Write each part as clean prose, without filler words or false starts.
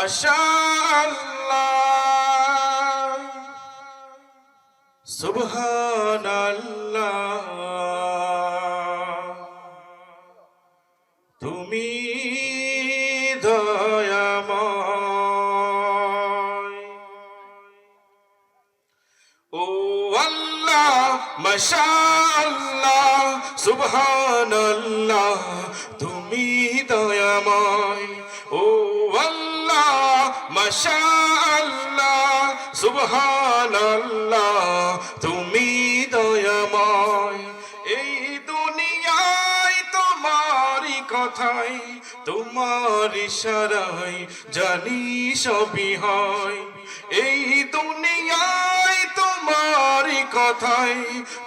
মাশাআল্লাহ সুবহানাল্লাহ তুমি দয়াময় ও আল্লাহ মাশাআল্লাহ সুবহানাল্লাহ তুমি দয়াময় ও আল্লাহ মাশাআল্লাহ সুবহানাল্লাহ তুমি দয়াময় এই দুনিয়ায় তোমারই কথাই তোমার ইশারায় জানি সবই হয় এই দুনিয়ায় তোমারই কথাই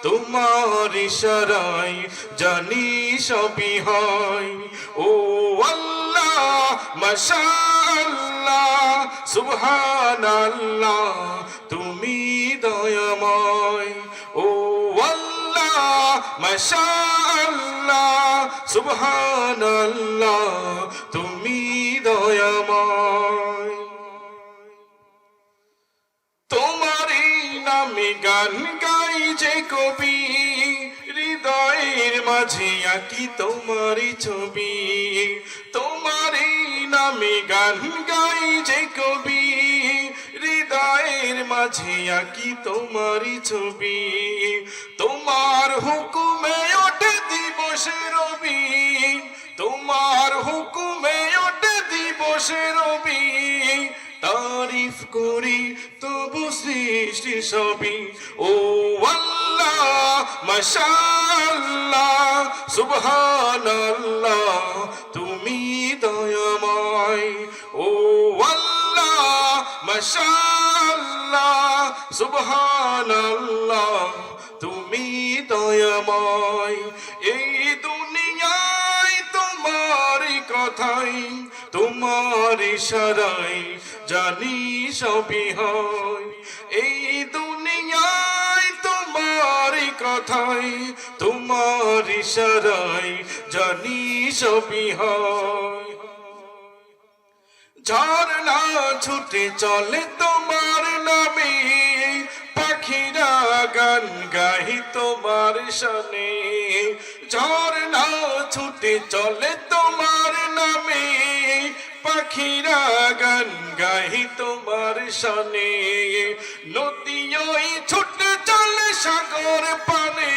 তোমার ইশারায় জানি সবই হয় ও আল্লাহ মাশাআল্লাহ সুবহানাল্লাহ তুমি দয়াময় ও আল্লাহ মাশাআল্লাহ সুবহানাল্লাহ তুমি দয়াময় তোমারই নামে গান গাই যে কবি হৃদয়ের মাঝে আঁকি তোমারই ছবি তোমারই নামে গান গাই যে কবি হৃদয়ের মাঝে আঁকি তোমারই ছবি তোমার হুকুমে ওঠে দিবসে রবি তোমার হুকুমে ওঠে দিবসে রবি তারিফ করি তবু সৃষ্টি সবই ও আল্লাহ মাশাআল্লাহ সুবহানাল্লাহ তুমি দয়াময় ও আল্লাহ মাশাআল্লাহ সুবহানাল্লাহ তুমি দয়াময় এই দুনিয়ায় তোমারই কথাই তোমার ইশারায় জানি সবই হয় এই দুনিয়ায় তোমারই কথাই তোমার ইশারায় জানি সবই হয় ঝর্ণা ছুটে চলে তোমার নামে পাখিরা গান গাই তোমার শানে ঝর্ণা ছুটে চলে তোমার নামে পাখিরা গান গাই তোমার শানে নদী ওই ছুটে চলে সাগর পানে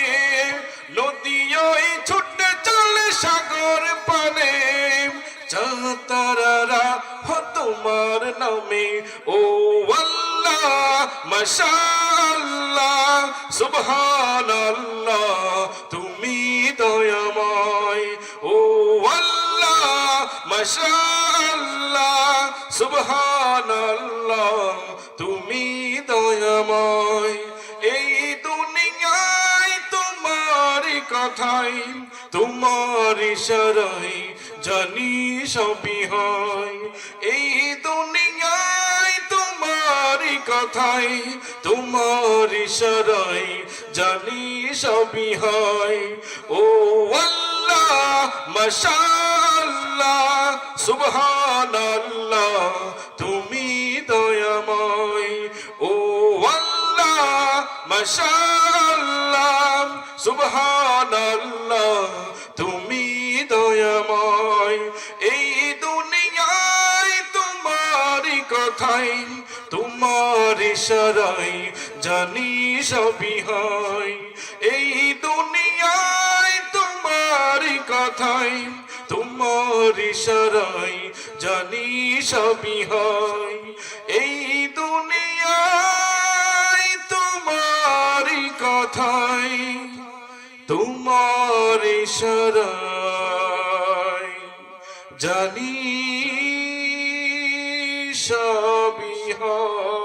নদী ওই ছুটে চলে সাগর পানে চাঁতারা তোমার নামে ও আল্লাহ মাশাআল্লাহ সুবহানাল্লাহ তুমি দয়াময় ও আল্লাহ মাশাআল্লাহ সুবহানাল্লাহ তুমি দয়াময় এই দুনিয়ায় তোমারই কথাই তোমার ইশারায় জানি সবই হয় এই দুনিয়ায় তোমারই কথাই তোমার ইশারায় জানি সবই হয় ও আল্লাহ মাশাআল্লাহ সুবহানাল্লাহ তুমি দয়াময় ও আল্লাহ মাশাআল্লাহ সুবহানাল্লাহ তুমি দয়াময় এই দুনিয়ায় তোমারই কথাই তোমার ইশারায় জানি সবই হয় এই দুনিয়ায় তোমারই কথাই তোমার ইশারায় জানি সবই হয় এই দুনিয়ায় তোমারই কথাই তোমার ইশারায় জানি সবই হয়।